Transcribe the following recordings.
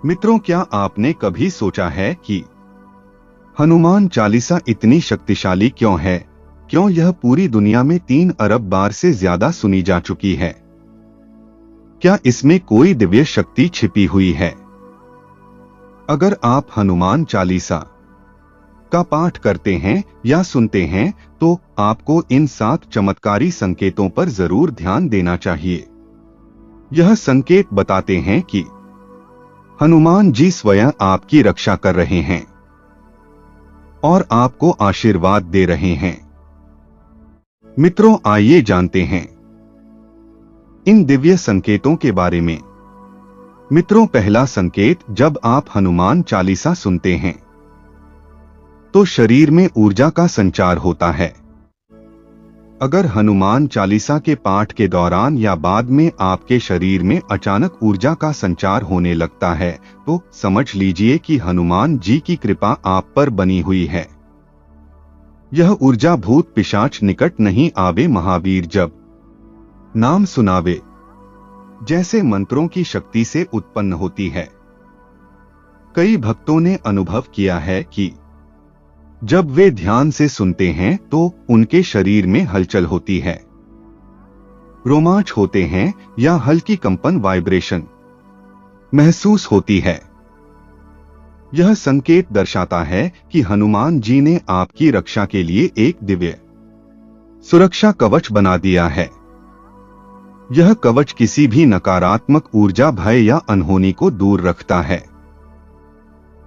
मित्रों, क्या आपने कभी सोचा है कि हनुमान चालीसा इतनी शक्तिशाली क्यों है? क्यों यह पूरी दुनिया में 3 अरब बार से ज्यादा सुनी जा चुकी है? क्या इसमें कोई दिव्य शक्ति छिपी हुई है? अगर आप हनुमान चालीसा का पाठ करते हैं या सुनते हैं तो आपको इन 7 चमत्कारी संकेतों पर जरूर ध्यान देना चाहिए। यह संकेत बताते हैं कि हनुमान जी स्वयं आपकी रक्षा कर रहे हैं और आपको आशीर्वाद दे रहे हैं। मित्रों, आइए जानते हैं इन दिव्य संकेतों के बारे में। मित्रों, पहला संकेत, जब आप हनुमान चालीसा सुनते हैं तो शरीर में ऊर्जा का संचार होता है। अगर हनुमान चालीसा के पाठ के दौरान या बाद में आपके शरीर में अचानक ऊर्जा का संचार होने लगता है तो समझ लीजिए कि हनुमान जी की कृपा आप पर बनी हुई है। यह ऊर्जा भूत पिशाच निकट नहीं आवे, महावीर जब नाम सुनावे जैसे मंत्रों की शक्ति से उत्पन्न होती है। कई भक्तों ने अनुभव किया है कि जब वे ध्यान से सुनते हैं तो उनके शरीर में हलचल होती है, रोमांच होते हैं या हल्की कंपन वाइब्रेशन महसूस होती है। यह संकेत दर्शाता है कि हनुमान जी ने आपकी रक्षा के लिए एक दिव्य सुरक्षा कवच बना दिया है। यह कवच किसी भी नकारात्मक ऊर्जा, भय या अनहोनी को दूर रखता है।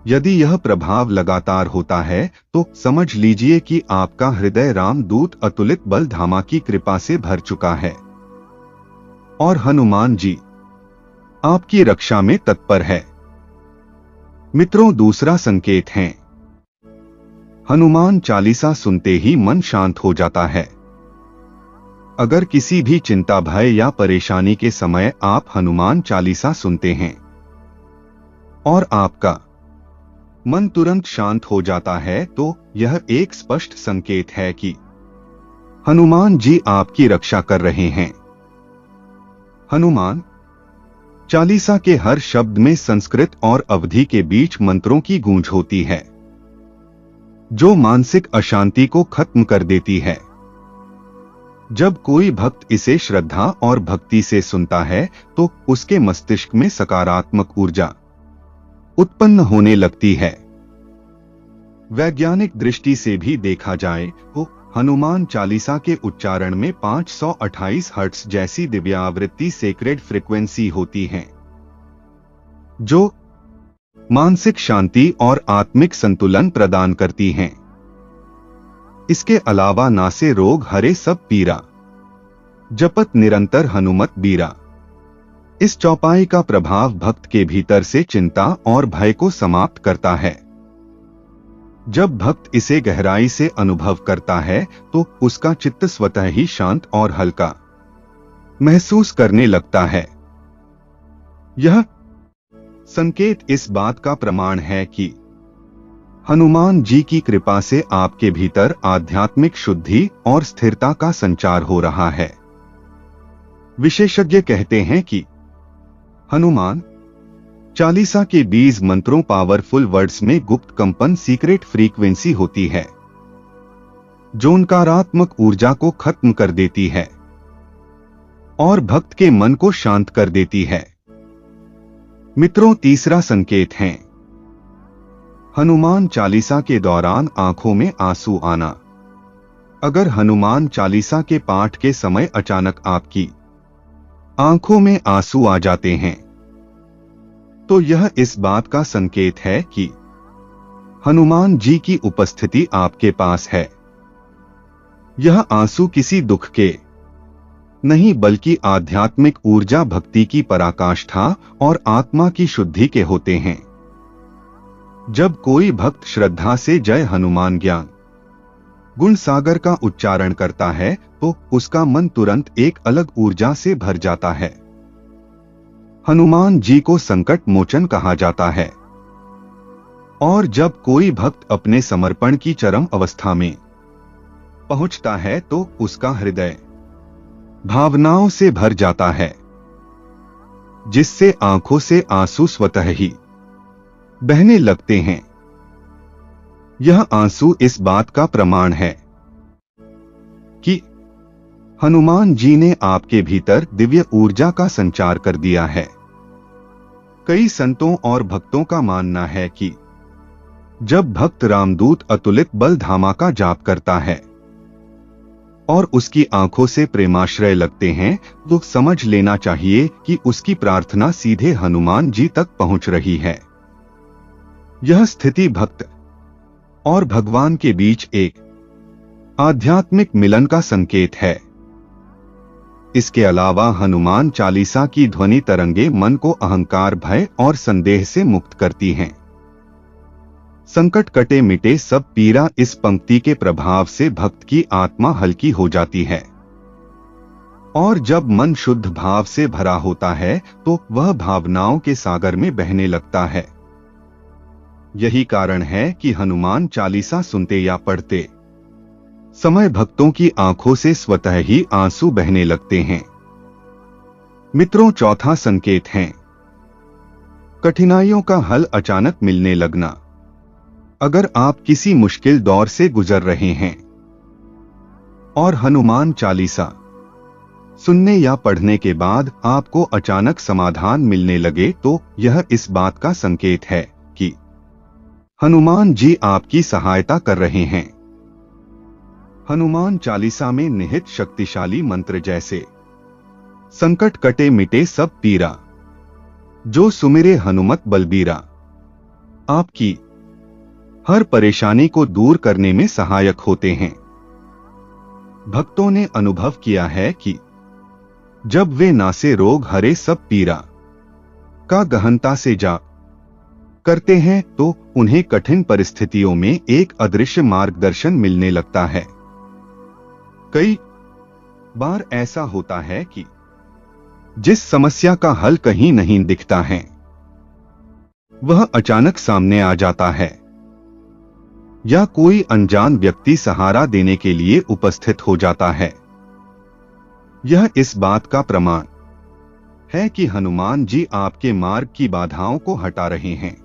यदि यह प्रभाव लगातार होता है तो समझ लीजिए कि आपका हृदय रामदूत अतुलित बल धामा की कृपा से भर चुका है और हनुमान जी आपकी रक्षा में तत्पर है। मित्रों, दूसरा संकेत है, हनुमान चालीसा सुनते ही मन शांत हो जाता है। अगर किसी भी चिंता, भय या परेशानी के समय आप हनुमान चालीसा सुनते हैं और आपका मन तुरंत शांत हो जाता है तो यह एक स्पष्ट संकेत है कि हनुमान जी आपकी रक्षा कर रहे हैं। हनुमान चालीसा के हर शब्द में संस्कृत और अवधी के बीच मंत्रों की गूंज होती है जो मानसिक अशांति को खत्म कर देती है। जब कोई भक्त इसे श्रद्धा और भक्ति से सुनता है तो उसके मस्तिष्क में सकारात्मक ऊर्जा उत्पन्न होने लगती है। वैज्ञानिक दृष्टि से भी देखा जाए तो हनुमान चालीसा के उच्चारण में 528 हर्ट्ज जैसी दिव्य आवृत्ति सेक्रेड फ्रीक्वेंसी होती है जो मानसिक शांति और आत्मिक संतुलन प्रदान करती हैं। इसके अलावा नासे रोग हरे सब पीरा, जपत निरंतर हनुमत बीरा। इस चौपाई का प्रभाव भक्त के भीतर से चिंता और भय को समाप्त करता है। जब भक्त इसे गहराई से अनुभव करता है तो उसका चित्त स्वतः ही शांत और हल्का महसूस करने लगता है। यह संकेत इस बात का प्रमाण है कि हनुमान जी की कृपा से आपके भीतर आध्यात्मिक शुद्धि और स्थिरता का संचार हो रहा है। विशेषज्ञ कहते हैं कि हनुमान चालीसा के 20 मंत्रों, पावरफुल वर्ड्स में गुप्त कंपन, सीक्रेट फ्रीक्वेंसी होती है जो नकारात्मक ऊर्जा को खत्म कर देती है और भक्त के मन को शांत कर देती है। मित्रों, तीसरा संकेत है, हनुमान चालीसा के दौरान आंखों में आंसू आना। अगर हनुमान चालीसा के पाठ के समय अचानक आपकी आंखों में आंसू आ जाते हैं तो यह इस बात का संकेत है कि हनुमान जी की उपस्थिति आपके पास है। यह आंसू किसी दुख के नहीं बल्कि आध्यात्मिक ऊर्जा, भक्ति की पराकाष्ठा और आत्मा की शुद्धि के होते हैं। जब कोई भक्त श्रद्धा से जय हनुमान ज्ञान गुण सागर का उच्चारण करता है तो उसका मन तुरंत एक अलग ऊर्जा से भर जाता है। हनुमान जी को संकट मोचन कहा जाता है और जब कोई भक्त अपने समर्पण की चरम अवस्था में पहुंचता है तो उसका हृदय भावनाओं से भर जाता है, जिससे आंखों से आंसू स्वतः ही बहने लगते हैं। यह आंसू इस बात का प्रमाण है कि हनुमान जी ने आपके भीतर दिव्य ऊर्जा का संचार कर दिया है। कई संतों और भक्तों का मानना है कि जब भक्त रामदूत अतुलित बल धामा का जाप करता है और उसकी आंखों से प्रेमाश्रय लगते हैं, तो समझ लेना चाहिए कि उसकी प्रार्थना सीधे हनुमान जी तक पहुंच रही है। यह स्थिति भक्त और भगवान के बीच एक आध्यात्मिक मिलन का संकेत है। इसके अलावा हनुमान चालीसा की ध्वनि तरंगे मन को अहंकार, भय और संदेह से मुक्त करती हैं। संकट कटे मिटे सब पीरा, इस पंक्ति के प्रभाव से भक्त की आत्मा हल्की हो जाती है और जब मन शुद्ध भाव से भरा होता है तो वह भावनाओं के सागर में बहने लगता है। यही कारण है कि हनुमान चालीसा सुनते या पढ़ते समय भक्तों की आंखों से स्वतः ही आंसू बहने लगते हैं। मित्रों, चौथा संकेत है कठिनाइयों का हल अचानक मिलने लगना। अगर आप किसी मुश्किल दौर से गुजर रहे हैं और हनुमान चालीसा सुनने या पढ़ने के बाद आपको अचानक समाधान मिलने लगे, तो यह इस बात का संकेत है कि हनुमान जी आपकी सहायता कर रहे हैं। हनुमान चालीसा में निहित शक्तिशाली मंत्र जैसे संकट कटे मिटे सब पीरा, जो सुमिरे हनुमत बलबीरा, आपकी हर परेशानी को दूर करने में सहायक होते हैं। भक्तों ने अनुभव किया है कि जब वे नासे रोग हरे सब पीरा का गहनता से जाप करते हैं तो उन्हें कठिन परिस्थितियों में एक अदृश्य मार्गदर्शन मिलने लगता है। कई बार ऐसा होता है कि जिस समस्या का हल कहीं नहीं दिखता है, वह अचानक सामने आ जाता है, या कोई अनजान व्यक्ति सहारा देने के लिए उपस्थित हो जाता है। यह इस बात का प्रमाण है कि हनुमान जी आपके मार्ग की बाधाओं को हटा रहे हैं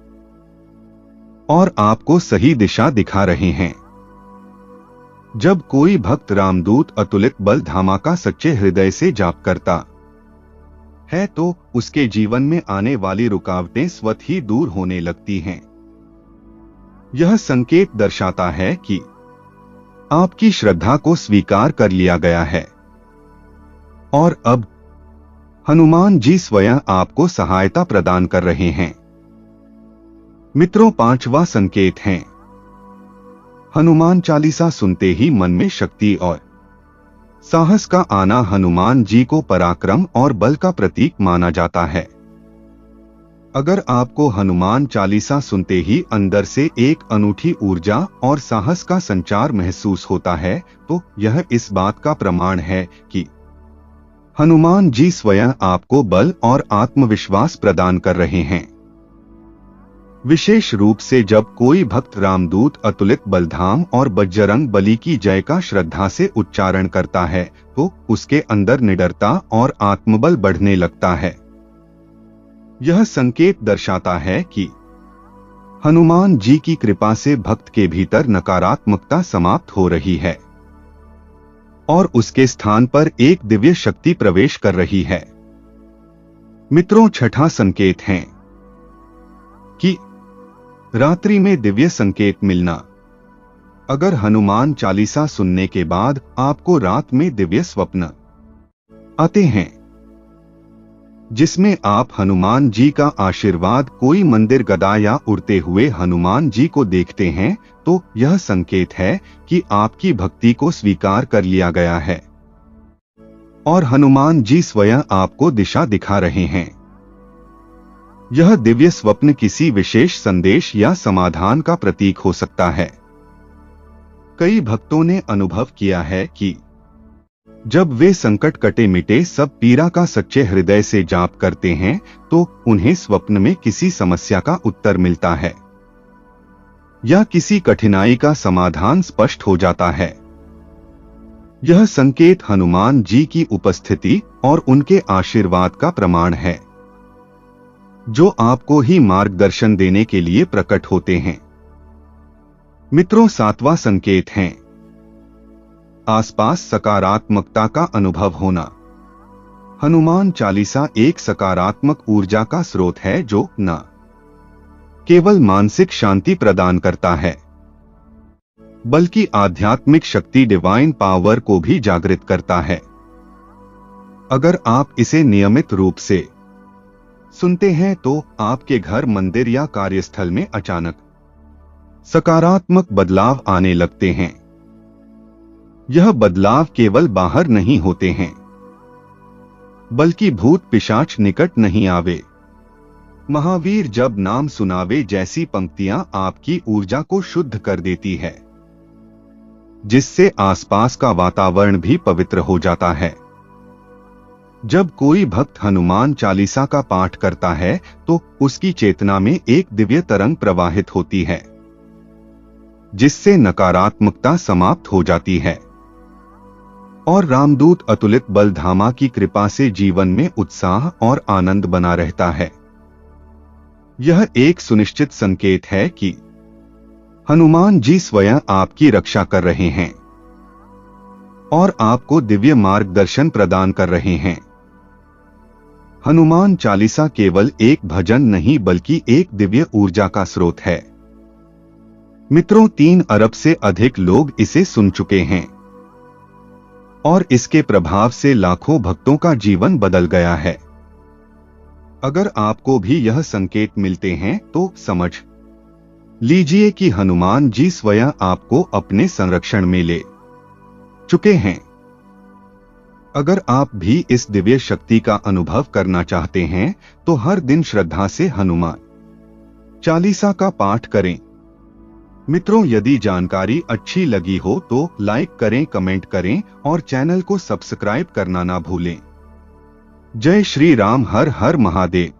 और आपको सही दिशा दिखा रहे हैं। जब कोई भक्त रामदूत अतुलित बल धामा का सच्चे हृदय से जाप करता है तो उसके जीवन में आने वाली रुकावटें स्वतः ही दूर होने लगती हैं। यह संकेत दर्शाता है कि आपकी श्रद्धा को स्वीकार कर लिया गया है और अब हनुमान जी स्वयं आपको सहायता प्रदान कर रहे हैं। मित्रों, पांचवा संकेत है हनुमान चालीसा सुनते ही मन में शक्ति और साहस का आना। हनुमान जी को पराक्रम और बल का प्रतीक माना जाता है। अगर आपको हनुमान चालीसा सुनते ही अंदर से एक अनूठी ऊर्जा और साहस का संचार महसूस होता है, तो यह इस बात का प्रमाण है कि हनुमान जी स्वयं आपको बल और आत्मविश्वास प्रदान कर रहे हैं। विशेष रूप से जब कोई भक्त रामदूत अतुलित बलधाम और बजरंग बली की जय का श्रद्धा से उच्चारण करता है तो उसके अंदर निडरता और आत्मबल बढ़ने लगता है। यह संकेत दर्शाता है कि हनुमान जी की कृपा से भक्त के भीतर नकारात्मकता समाप्त हो रही है और उसके स्थान पर एक दिव्य शक्ति प्रवेश कर रही है। मित्रों, छठा संकेत है कि रात्रि में दिव्य संकेत मिलना। अगर हनुमान चालीसा सुनने के बाद आपको रात में दिव्य स्वप्न आते हैं जिसमें आप हनुमान जी का आशीर्वाद, कोई मंदिर गदा या उड़ते हुए हनुमान जी को देखते हैं, तो यह संकेत है कि आपकी भक्ति को स्वीकार कर लिया गया है और हनुमान जी स्वयं आपको दिशा दिखा रहे हैं। यह दिव्य स्वप्न किसी विशेष संदेश या समाधान का प्रतीक हो सकता है। कई भक्तों ने अनुभव किया है कि जब वे संकट कटे मिटे सब पीरा का सच्चे हृदय से जाप करते हैं तो उन्हें स्वप्न में किसी समस्या का उत्तर मिलता है या किसी कठिनाई का समाधान स्पष्ट हो जाता है। यह संकेत हनुमान जी की उपस्थिति और उनके आशीर्वाद का प्रमाण है। जो आपको ही मार्गदर्शन देने के लिए प्रकट होते हैं। मित्रों, 7वां संकेत है आसपास सकारात्मकता का अनुभव होना। हनुमान चालीसा एक सकारात्मक ऊर्जा का स्रोत है जो न केवल मानसिक शांति प्रदान करता है बल्कि आध्यात्मिक शक्ति डिवाइन पावर को भी जागृत करता है। अगर आप इसे नियमित रूप से सुनते हैं तो आपके घर, मंदिर या कार्यस्थल में अचानक सकारात्मक बदलाव आने लगते हैं। यह बदलाव केवल बाहर नहीं होते हैं बल्कि भूत पिशाच निकट नहीं आवे, महावीर जब नाम सुनावे जैसी पंक्तियां आपकी ऊर्जा को शुद्ध कर देती है, जिससे आसपास का वातावरण भी पवित्र हो जाता है। जब कोई भक्त हनुमान चालीसा का पाठ करता है तो उसकी चेतना में एक दिव्य तरंग प्रवाहित होती है, जिससे नकारात्मकता समाप्त हो जाती है और रामदूत अतुलित बलधामा की कृपा से जीवन में उत्साह और आनंद बना रहता है। यह एक सुनिश्चित संकेत है कि हनुमान जी स्वयं आपकी रक्षा कर रहे हैं और आपको दिव्य मार्गदर्शन प्रदान कर रहे हैं। हनुमान चालीसा केवल एक भजन नहीं बल्कि एक दिव्य ऊर्जा का स्रोत है। मित्रों, 3 अरब से अधिक लोग इसे सुन चुके हैं और इसके प्रभाव से लाखों भक्तों का जीवन बदल गया है। अगर आपको भी यह संकेत मिलते हैं तो समझ लीजिए कि हनुमान जी स्वयं आपको अपने संरक्षण में ले चुके हैं। अगर आप भी इस दिव्य शक्ति का अनुभव करना चाहते हैं तो हर दिन श्रद्धा से हनुमान चालीसा का पाठ करें। मित्रों, यदि जानकारी अच्छी लगी हो तो लाइक करें, कमेंट करें और चैनल को सब्सक्राइब करना ना भूलें। जय श्री राम। हर हर महादेव।